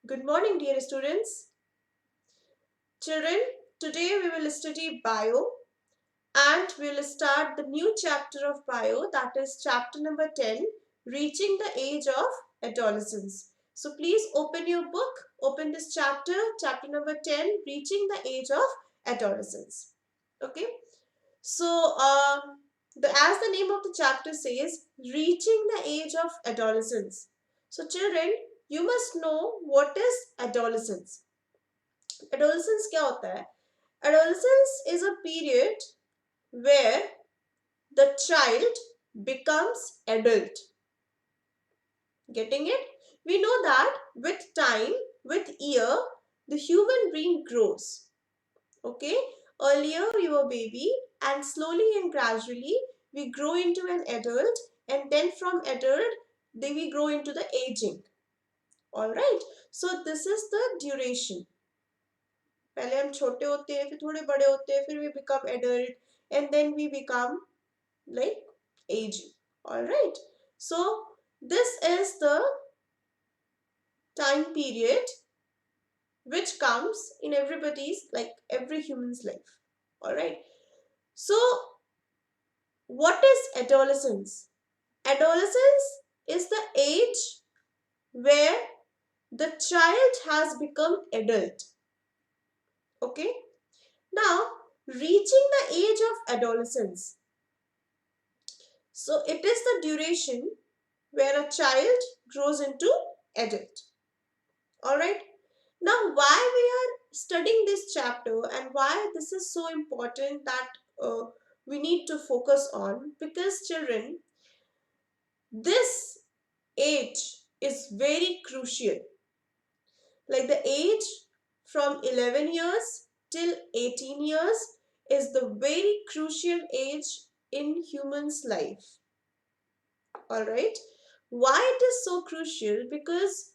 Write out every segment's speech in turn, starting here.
Good morning, dear students. Children, today we will study bio and we will start the new chapter of bio, that is chapter number 10, reaching the age of adolescence. So please open your book, open this chapter, chapter number 10, reaching the age of adolescence. Okay. So as the name of the chapter says, reaching the age of adolescence. So children, you must know what is adolescence. Adolescence क्या होता है? Adolescence is a period where the child becomes adult. Getting it? We know that with time, with year, the human being grows. Okay? Earlier we were baby and slowly and gradually we grow into an adult, and then from adult then we grow into the aging. Alright? So this is the duration. पहले हम छोटे होते हैं, फिर थोड़े बड़े होते हैं, फिर we become adult, and then we become like aging. All right. So this is the time period which comes in everybody's, like every human's life. All right. So what is adolescence? Adolescence is the age where the child has become adult. Okay. Now, reaching the age of adolescence. So it is the duration where a child grows into adult. Alright. Now why we are studying this chapter and why this is so important that we need to focus on, because children, this age is very crucial. Like the age from 11 years till 18 years is the very crucial age in humans life. Alright. Why it is so crucial? Because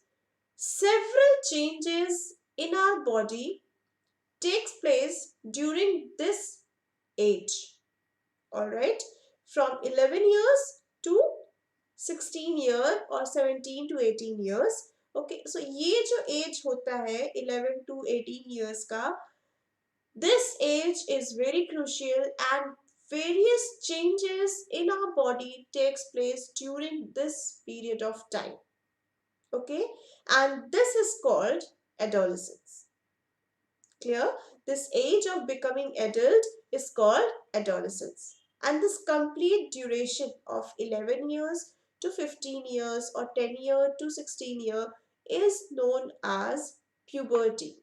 several changes in our body takes place during this age. Alright. From 11 years to 16 year or 17 to 18 years. Okay. So ये जो age होता है 11 to 18 years का, this age is very crucial and various changes in our body takes place during this period of time. Okay, and this is called adolescence. Clear? This age of becoming adult is called adolescence, and this complete duration of 11 years to 15 years or 10 year to 16 year is known as puberty.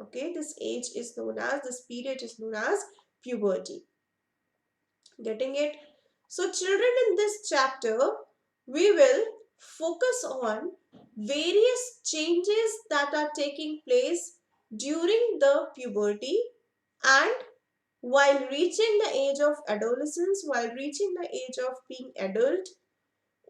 Okay, this age is known as, this period is known as puberty. Getting it? So children, in this chapter we will focus on various changes that are taking place during the puberty, and while reaching the age of adolescence, while reaching the age of being adult,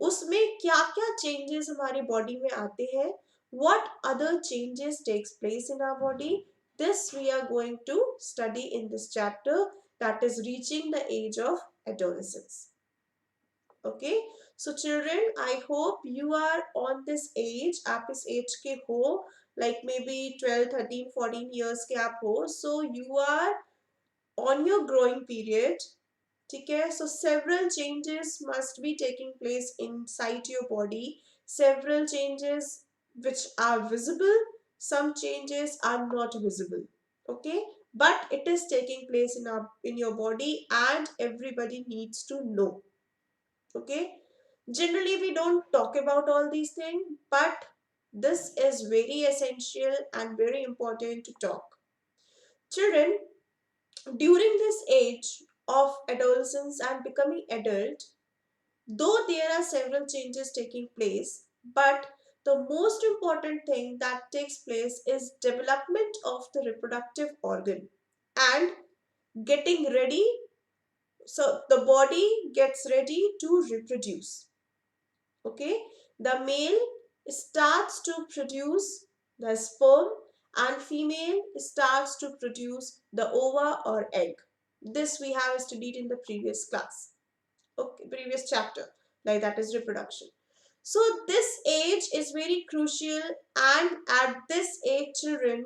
उसमें क्या क्या changes हमारी body में आते हैं, what other changes takes place in our body, this we are going to study in this chapter, that is reaching the age of adolescence. Okay, so children, I hope you are on this age, आप इस age के हो, like maybe 12 13 14 years के आप हो, so you are on your growing period. ठीक है, so several changes must be taking place inside your body, several changes which are visible, some changes are not visible. Okay, but it is taking place in your body and everybody needs to know. Okay, generally we don't talk about all these things, but this is very essential and very important to talk. Children, during this age of adolescence and becoming adult, though there are several changes taking place, but the most important thing that takes place is development of the reproductive organ and getting ready. So the body gets ready to reproduce. Okay, the male starts to produce the sperm and female starts to produce the ova or egg. This we have studied in the previous class. Okay, previous chapter, like that is reproduction. So this age is very crucial, and at this age, children,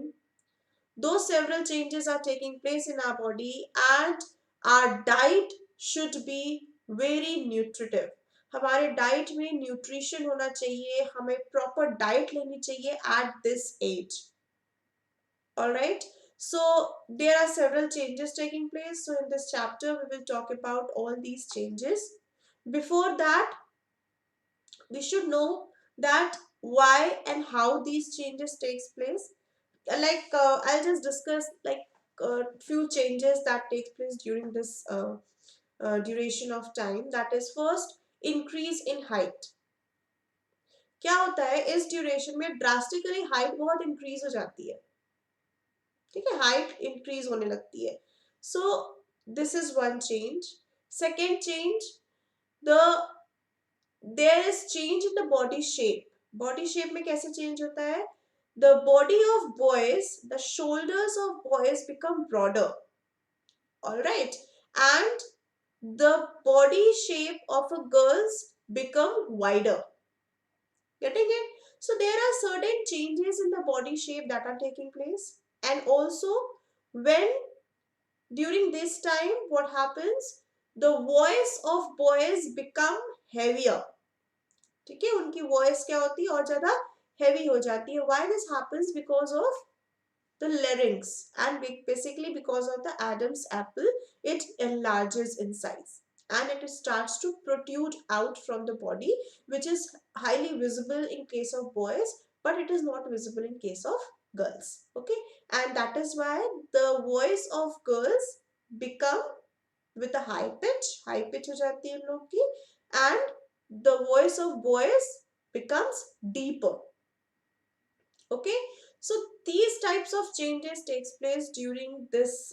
though several changes are taking place in our body, and our diet should be very nutritive. हमारे diet में nutrition होना चाहिए, हमें proper diet लेनी चाहिए at this age. All right. So there are several changes taking place. So in this chapter, we will talk about all these changes. Before that, we should know that why and how these changes takes place. I'll just discuss like few changes that takes place during this duration of time. That is, first, increase in height. क्या होता है इस duration में drastically height बहुत increase हो जाती है, ठीक है, हाइट इंक्रीज होने लगती है. So this is one change. Second change, the there is change in the body shape. Body shape में कैसे चेंज होता है? The body of boys, the shoulders of boys become broader. All right. And the body shape of a girls become wider. Getting it? So there are certain changes in the body shape that are taking place. And also, when during this time, what happens? The voice of boys become heavier. ठीक है, उनकी voice क्या होती है और ज़्यादा heavy हो जाती है. Why this happens? Because of the larynx, and basically because of the Adam's apple, it enlarges in size and it starts to protrude out from the body, which is highly visible in case of boys, but it is not visible in case of girls. Okay, and that is why the voice of girls become with a high pitch हो जाती है उन लोग की, and the voice of boys becomes deeper. Okay, so these types of changes takes place during this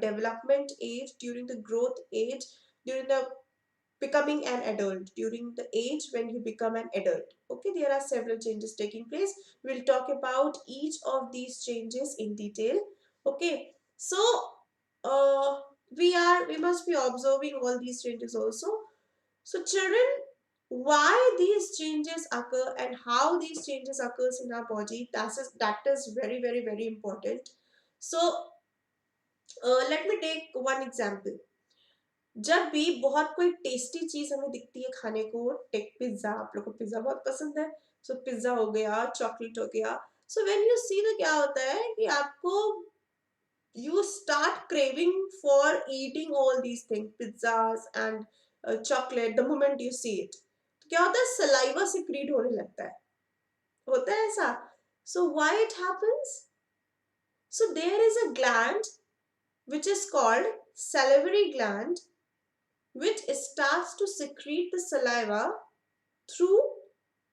development age, during the growth age, during the becoming an adult, during the age when you become an adult. Okay, there are several changes taking place. We'll talk about each of these changes in detail. Okay, so uh, we must be observing all these changes also. So children, why these changes occur and how these changes occurs in our body, that is very very very important. So let me take one example. जब भी बहुत कोई tasty चीज हमें दिखती है खाने को, टेक पिज्जा, आप लोग को पिज्जा बहुत पसंद है, सो पिज्जा हो गया, चॉकलेट हो गया. सो व्हेन यू सी तो क्या होता है कि आपको you start craving for eating all these things, pizzas and chocolate, the moment you see it. तो क्या होता है, saliva secrete होने लगता है, होता है ऐसा. So why it happens? So there is a gland which is called salivary gland, which starts to secrete the saliva through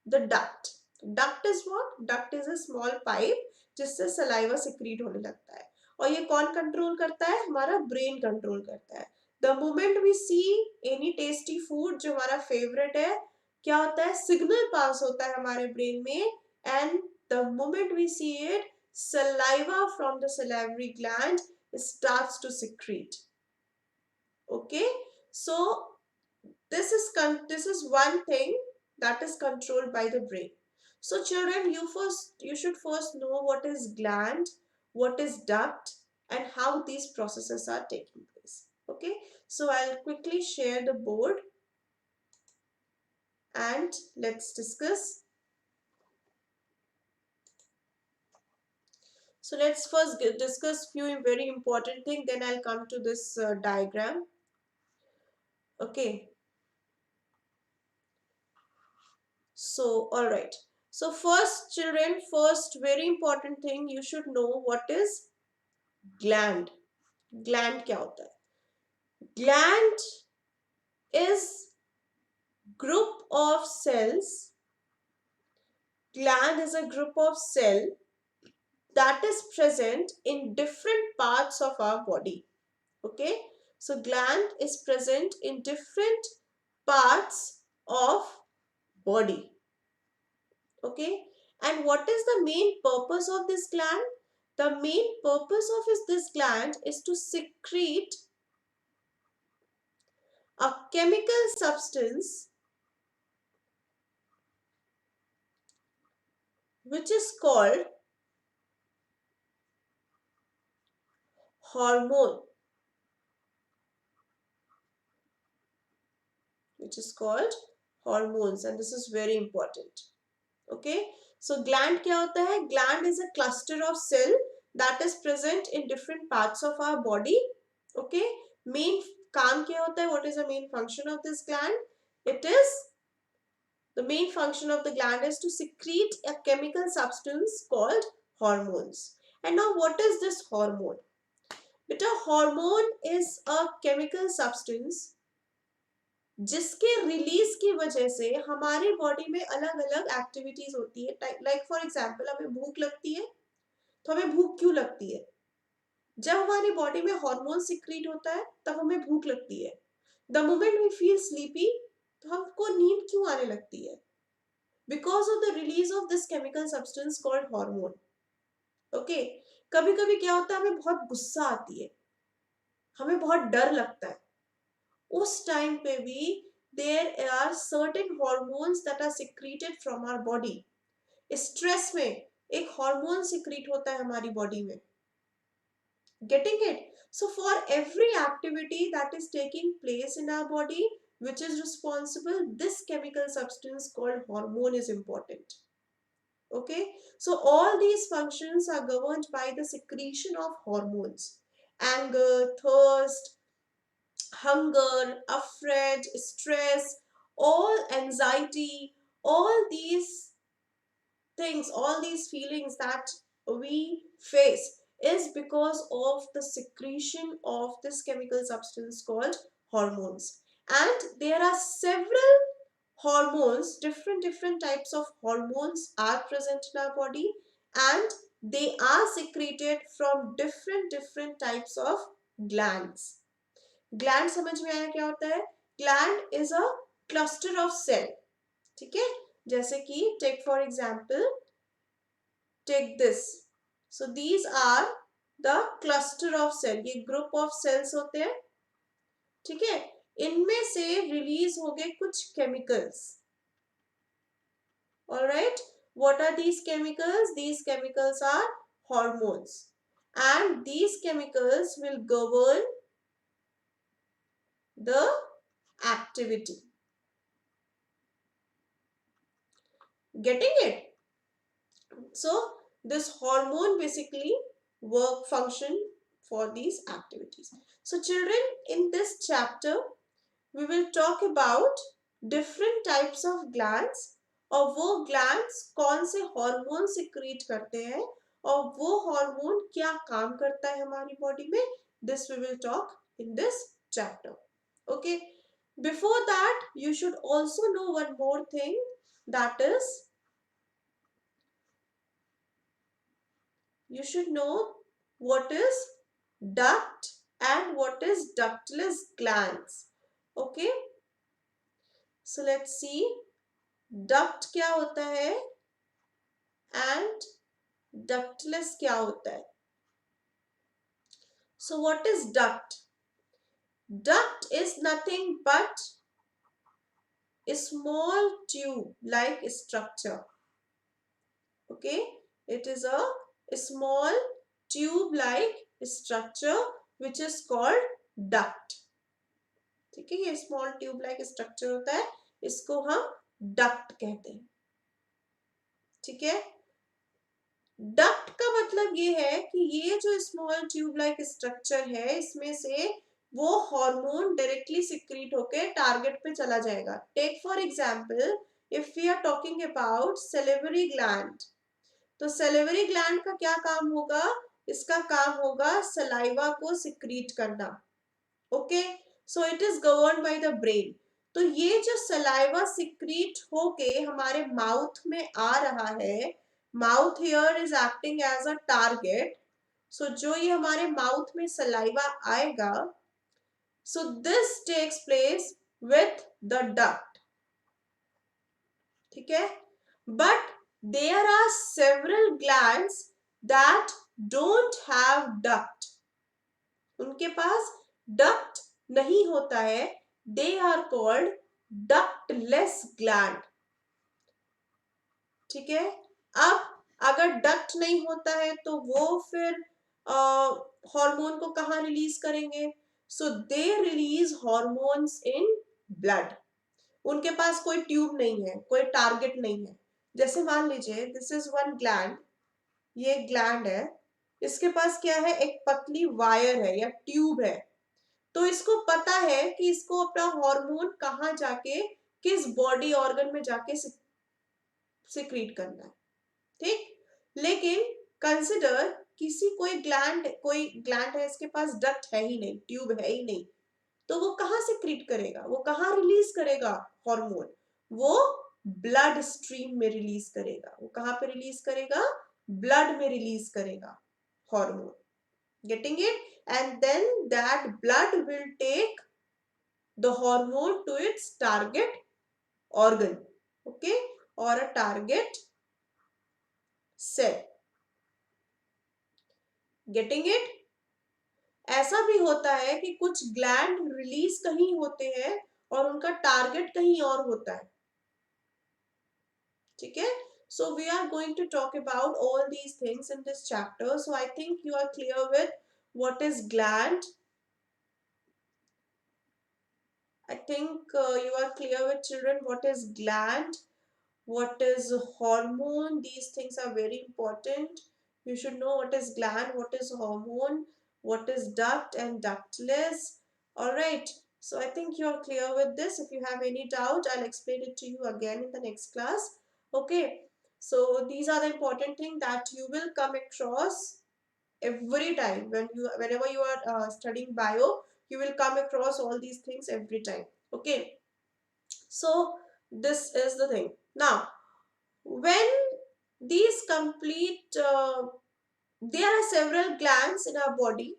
the duct. Duct is what? Duct is a small pipe जिससे saliva secrete होने लगता है. और ये कौन control करता है? हमारा ब्रेन कंट्रोल करता है. The moment we see any tasty food जो हमारा फेवरेट है, क्या होता है, सिग्नल पास होता है हमारे ब्रेन में, and the moment we see it, saliva from the salivary gland starts to secrete. Okay, so this is one thing that is controlled by the brain. So children, you should first know what is gland, what is duct, and how these processes are taking place. Okay, so I'll quickly share the board and let's discuss. So let's first discuss few very important things, then I'll come to this diagram. Okay, so all right. So first children, first very important thing, you should know what is gland. Gland क्या होता है? Gland is group of cells. Gland is a group of cell that is present in different parts of our body. Okay, so gland is present in different parts of body. Okay, and what is the main purpose of this gland? The main purpose of this gland is to secrete a chemical substance which is called hormone, which is called hormones, and this is very important. Okay, so gland क्या होता है? Gland is a cluster of cell that is present in different parts of our body. Okay, main काम क्या होता है? What is the main function of this gland? It is the main function of the gland is to secrete a chemical substance called hormones. And now what is this hormone? Beta, hormone is a chemical substance जिसके release की वजह से हमारे body में अलग अलग activities होती है. लाइक फॉर एग्जांपल, हमें भूख लगती है, तो हमें भूख क्यों लगती है? जब हमारी बॉडी में हार्मोन सिक्रीट होता है तब हमें भूख लगती है. The moment we feel sleepy, तो हमको नींद क्यों आने लगती है? Because of the release of this chemical substance called hormone. Okay, कभी कभी क्या होता है, हमें बहुत गुस्सा आती है, हमें बहुत डर लगता है, उस टाइम पे भी there are certain hormones that are secreted from our body. Stress में एक हार्मोन सिक्रीट होता है हमारी बॉडी में. Getting it? So for every activity that is taking place in our body which is responsible, this chemical substance called hormone is important. Okay, so all these functions are governed by the secretion of hormones. Anger, thirst, hunger, afraid, stress, all anxiety, all these things, all these feelings that we face is because of the secretion of this chemical substance called hormones. And there are several hormones, different types of hormones are present in our body, and they are secreted from different types of glands. Gland समझ में आया क्या होता है? Gland is a cluster of cell. ठीक है, जैसे कि take for example, take this. So these are the cluster of cell. ये ग्रुप ऑफ सेल्स होते हैं. ठीक है, इनमें से रिलीज हो गए कुछ chemicals. All right, what are these chemicals? These chemicals are hormones, and these chemicals will govern the activity. Getting it? So this hormone basically function for these activities. So children, in this chapter we will talk about different types of glands, और वो glands कौन से hormone secrete करते हैं और वो hormone क्या काम करता है हमारी body में. This we will talk in this chapter. Okay, before that you should also know one more thing, that is you should know what is duct and what is ductless glands. Okay, so let's see duct क्या होता है and ductless क्या होता है. So what is duct? Duct is nothing but a small tube like structure. Okay, it is a small tube like structure which is called duct. ठीक है, ये small tube like structure होता है, इसको हम डक्ट कहते हैं. ठीक है, डक्ट का मतलब ये है कि ये जो स्मॉल ट्यूब लाइक स्ट्रक्चर है, इसमें से वो हार्मोन डायरेक्टली सिक्रीट होके टारगेट पे चला जाएगा. Take for example, if we are talking about salivary gland, तो सैलिवरी ग्लैंड का क्या काम होगा? इसका काम होगा सलाइवा को सिक्रीट करना. Okay, so it is governed by the brain. तो ये जो सलाइवा सिक्रीट होके हमारे माउथ में आ रहा है, mouth here is acting as a target. So जो ये हमारे माउथ में सलाइवा आएगा, so this takes place with the duct. ठीक है, but there are several glands that don't have duct. उनके पास duct नहीं होता है. They are called ductless gland. ठीक है, अब अगर डक्ट नहीं होता है तो वो फिर हार्मोन को कहाँ रिलीज करेंगे? So they release hormones in blood. उनके पास कोई ट्यूब नहीं है, कोई टारगेट नहीं है। जैसे मान लीजिए दिस इज वन ग्लैंड, ये ग्लैंड है, इसके पास क्या है, एक पतली वायर है या ट्यूब है। तो इसको पता है कि इसको अपना हार्मोन कहाँ जाके, किस बॉडी ऑर्गन में जाके सिक्रीट करना है, ठीक। लेकिन कंसिडर किसी कोई ग्लैंड है, इसके पास डक्ट है ही नहीं, ट्यूब है ही नहीं, तो वो कहाँ सिक्रीट करेगा, वो कहाँ रिलीज करेगा हार्मोन? वो ब्लड स्ट्रीम में रिलीज करेगा। वो कहाँ पे रिलीज करेगा? ब्लड में रिलीज करेगा hormone. Getting it? And then that blood will take the hormone to its target organ, okay, or a target cell. Getting it? ऐसा भी होता है कि कुछ ग्लैंड रिलीज कहीं होते हैं और उनका टारगेट कहीं और होता है, ठीक है। So we are going to talk about all these things in this chapter. So I think you are clear with what is gland. I think you are clear with, children, what is gland, what is hormone. These things are very important. You should know what is gland, what is hormone, what is duct and ductless. All right, so I think you are clear with this. If you have any doubt, I'll explain it to you again in the next class. Okay, so these are the important things that you will come across every time whenever you are studying bio. You will come across all these things every time. Okay, so this is the thing. Now when these complete there are several glands in our body.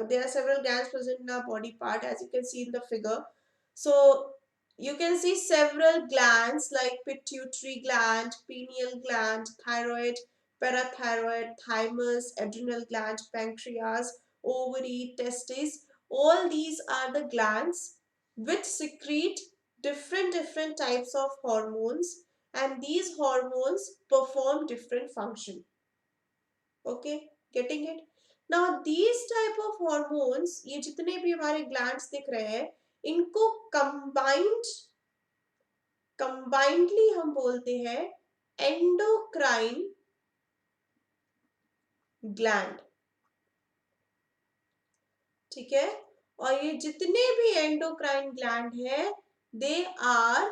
There are several glands present in our body part, as you can see in the figure. So you can see several glands like pituitary gland, pineal gland, thyroid, parathyroid, thymus, adrenal gland, pancreas, ovary, testes. All these are the glands which secrete different types of hormones, and these hormones perform different function. Okay, getting it? Now these type of hormones, ये जितने भी हमारे glands दिख रहे हैं, इनको combinedly हम बोलते हैं endocrine gland, ठीक है। और ये जितने भी endocrine gland है, they are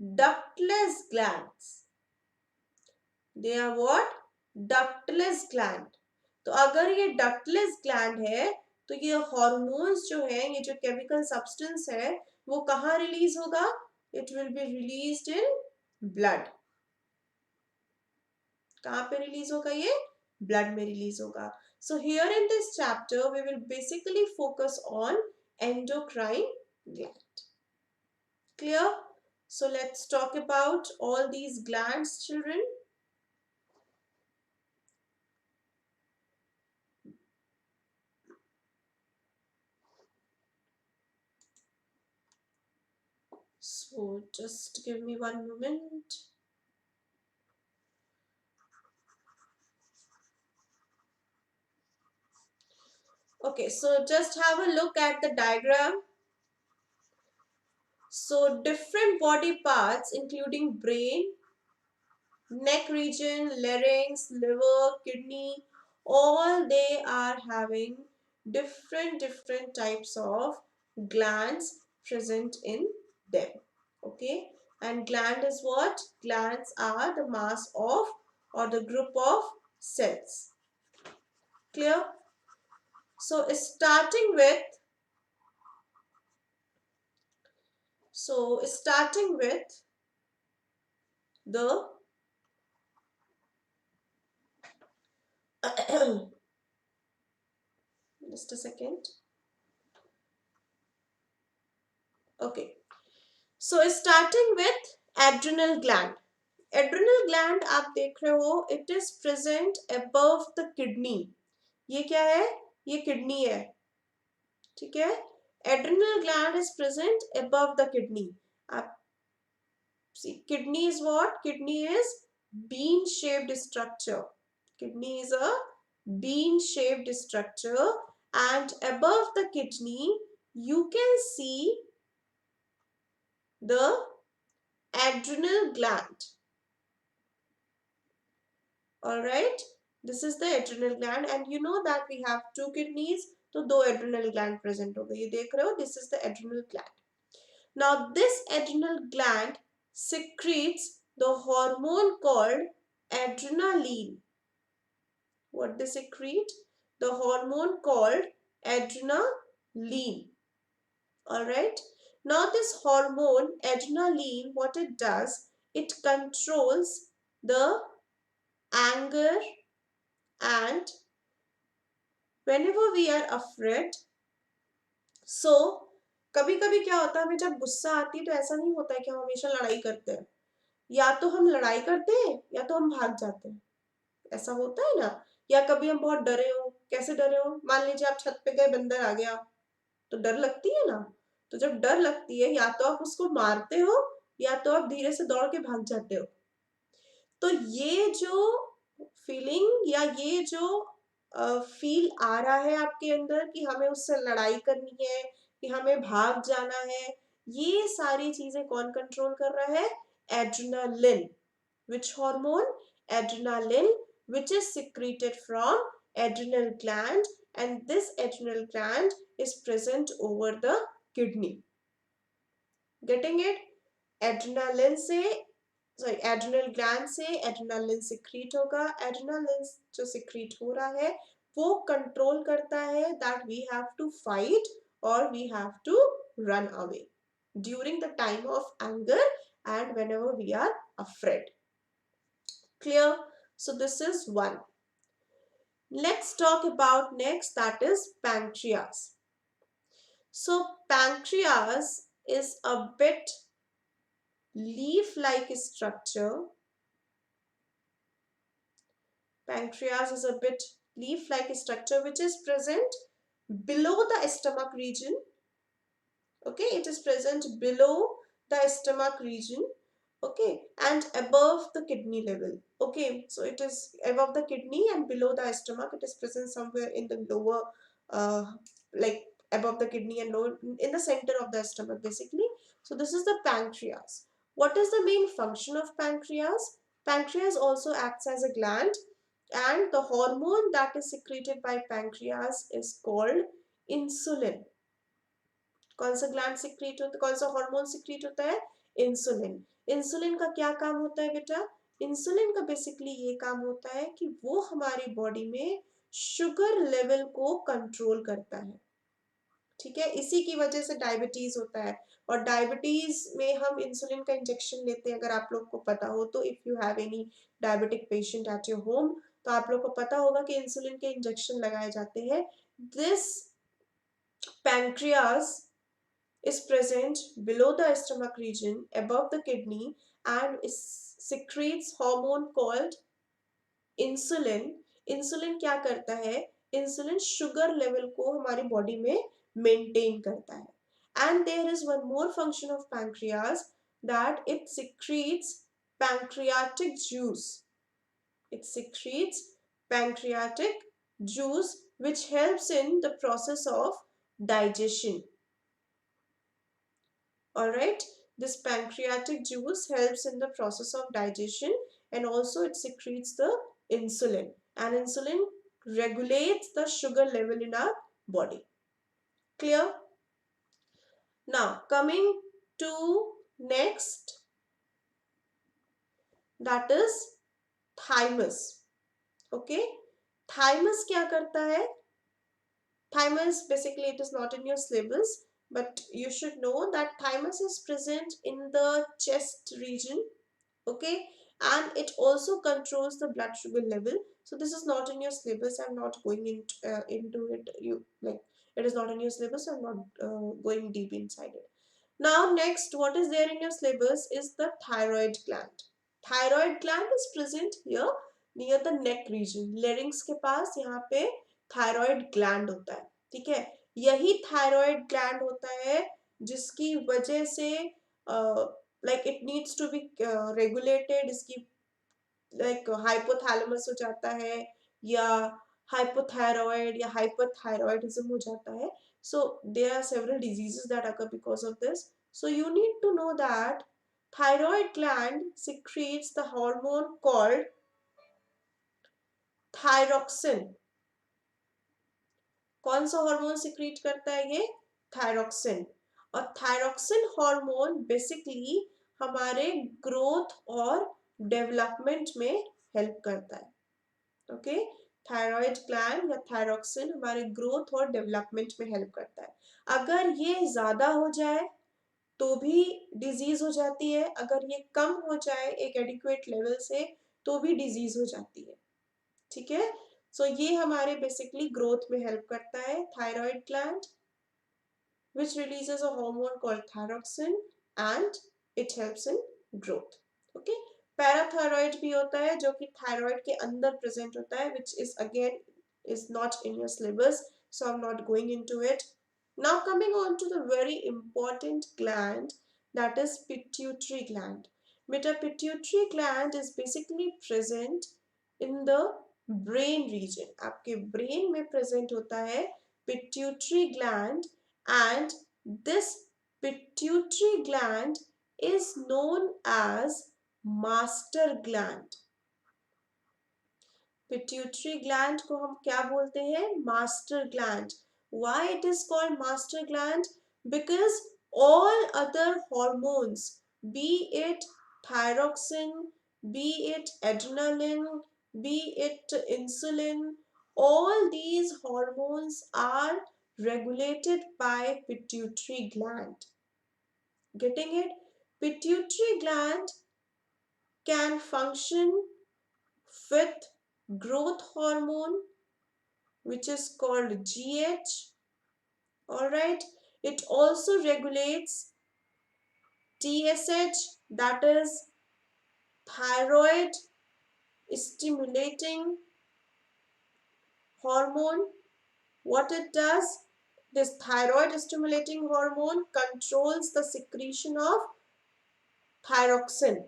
ductless glands. They are what? Ductless gland. तो अगर ये डक्टलेस ग्लैंड है तो ये हॉर्मोन्स जो है, ये जो केमिकल सब्सटेंस है, वो कहाँ रिलीज होगा? It will be released in blood. कहाँ पे रिलीज होगा? ये ब्लड में रिलीज होगा। So here in this chapter we will basically focus on endocrine gland. Clear? So let's talk about all these glands, children. So just give me one moment. Okay, so just have a look at the diagram. So different body parts including brain, neck region, larynx, liver, kidney, all they are having different types of glands present in them. Okay, and gland is what? Glands are the mass of or the group of cells. Clear? So starting with the just a second. Okay, so starting with adrenal gland. Adrenal gland आप देख रहे हो, it is present above the kidney. ये क्या है? ये kidney है, ठीक है। Adrenal gland is present above the kidney. आप see, kidney is what? Kidney is bean shaped structure. Kidney is a bean shaped structure, and above the kidney you can see the adrenal gland. All right, this is the adrenal gland, and you know that we have two kidneys, तो दो adrenal gland present हो गए. ये देख रहे हो, this is the adrenal gland. Now this adrenal gland secretes the hormone called adrenaline. What they secrete? The hormone called adrenaline. All right. Now this hormone adrenaline, what it does, it controls the anger, and whenever we are afraid, so कभी कभी क्या होता है, हमें जब गुस्सा आती है तो ऐसा नहीं होता है कि हम हमेशा लड़ाई करते हैं. या तो हम लड़ाई करते हैं या तो हम भाग जाते हैं. ऐसा होता है ना. या कभी हम बहुत डरे हो. कैसे डरे हो? मान लीजिए आप छत पे गए, बंदर आ गया, तो डर लगती है ना. तो जब डर लगती है, या तो आप उसको मारते हो या तो आप धीरे से दौड़ के भाग जाते हो. तो ये जो फीलिंग या ये जो फील आ रहा है आपके अंदर कि हमें उससे लड़ाई करनी है, कि हमें भाग जाना है, ये सारी चीजें कौन कंट्रोल कर रहा है? Adrenaline. Which hormone? Adrenaline, which is secreted from adrenal gland, and this adrenal gland is present over the kidney. Getting it? Adrenaline से एड्रिनल ग्लैंड से एड्रेनालिन सिक्रीट होगा. एड्रेनालिन जो सिक्रीट हो रहा है वो कंट्रोल करता है that we have to fight और we have to run away during the time of anger and whenever we are afraid. Clear? So this is one. Let's talk about next, that is pancreas. So pancreas is a bit leaf-like structure. Pancreas is a bit leaf-like structure which is present below the stomach region. Okay, it is present below the stomach region. Okay, and above the kidney level. Okay, so it is above the kidney and below the stomach. It is present somewhere in the lower, like above the kidney and lower, in the center of the stomach basically. So this is the pancreas. What is the main function of pancreas? Pancreas also acts as a gland, and the hormone that is secreted by pancreas is called insulin. कौन सा gland secrete होता है, कौन सा hormone secrete होता है? Insulin. Insulin का क्या काम होता है बेटा? इंसुलिन का बेसिकली ये काम होता है कि वो हमारी बॉडी में शुगर लेवल को कंट्रोल करता है. ठीक है, इसी की वजह से डायबिटीज होता है. और डायबिटीज में हम इंसुलिन का इंजेक्शन लेते हैं, अगर आप लोग को पता हो तो. If you have any diabetic patient at your home, तो आप लोग को पता होगा कि इंसुलिन के इंजेक्शन लगाए जाते हैं. This pancreas is present below the stomach region above the kidney and secretes hormone called insulin. Insulin क्या करता है? इंसुलिन शुगर लेवल को हमारी बॉडी में मेंटेन करता है. And there is one more function of pancreas, that it secretes pancreatic juice. It secretes pancreatic juice which helps in the process of digestion. Alright, this pancreatic juice helps in the process of digestion, and also it secretes the insulin, and insulin regulates the sugar level in our body. Clear? Now coming to next, that is thymus. Okay, thymus क्या करता है? Thymus, basically it is not in your syllabus, but you should know that thymus is present in the chest region. Okay, and it also controls the blood sugar level. So this is not in your syllabus. I'm not going into it. You like, it is not in your syllabus. I'm not going deep inside it. Now next, what is there in your syllabus is the thyroid gland. Thyroid gland is present here near the neck region. larynx के पास यहाँ पे thyroid gland होता है. ठीक है, यही thyroid gland होता है जिसकी वजह से like it needs to be regulated. इसकी लाइक हाइपोथैलेमस हो जाता है, या हाइपोथायरॉयड या हाइपरथायरॉयडिज्म हो जाता है. So there are several diseases that occur because of this. So you need to know that thyroid gland secretes the hormone called thyroxine. कौन सा हार्मोन सिक्रीट करता है ये? थायरॉक्सिन. और थायरॉक्सिन हार्मोन बेसिकली हमारे ग्रोथ और डेवलपमेंट में help करता है. ओके, थायराइड ग्लैंड या थायरॉक्सिन हमारे ग्रोथ और डेवलपमेंट में हेल्प करता है. अगर ये ज्यादा हो जाए तो भी डिजीज हो जाती है, अगर ये कम हो जाए एक एडिक्वेट लेवल से तो भी डिजीज हो जाती है. ठीक है, सो ये हमारे बेसिकली ग्रोथ में हेल्प करता है. Thyroid gland which releases a hormone called thyroxine and it helps in growth. Okay, parathyroid भी होता है जो कि थायराइड के अंदर प्रेजेंट होता है, which is again is not in your syllabus, so I'm not going into it. Now coming on to the very important gland, that is pituitary gland. Beta, pituitary gland is basically present in the brain region. आपके brain में present होता है pituitary gland, and this pituitary gland is known as master gland. Pituitary gland को हम क्या बोलते हैं? Master gland. Why it is called master gland? Because all other hormones, be it thyroxine, be it adrenaline, be it insulin, all these hormones are regulated by pituitary gland. Getting it? Pituitary gland can function with growth hormone, which is called GH. Alright, it also regulates TSH, that is thyroid stimulating hormone. What it does, this thyroid stimulating hormone controls the secretion of thyroxine.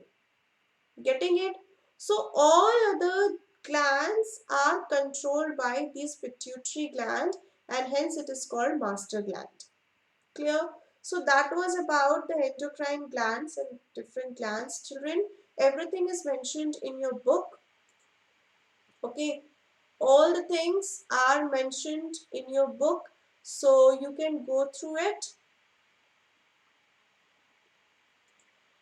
Getting it? So all other glands are controlled by this pituitary gland, and hence it is called master gland. Clear? So that was about the endocrine glands and different glands, children. Everything is mentioned in your book. Okay, all the things are mentioned in your book, so you can go through it.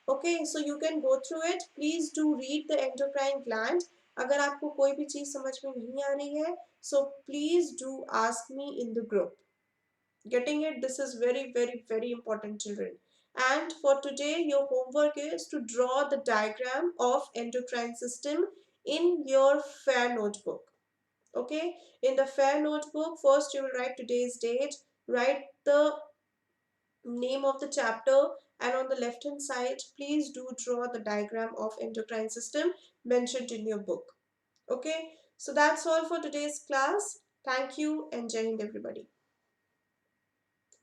Okay, so you can go through it. Please do read the endocrine gland. अगर आपको कोई भी चीज समझ में नहीं आ रही है, so please do ask me in the group. Getting it? This is very, very, very important, children. And for today, your homework is to draw the diagram of endocrine system in your fair notebook. Okay, in the fair notebook, first you will write today's date, write the name of the chapter, and on the left hand side please do draw the diagram of endocrine system mentioned in your book. Okay, so that's all for today's class. Thank you and Jai Hind everybody.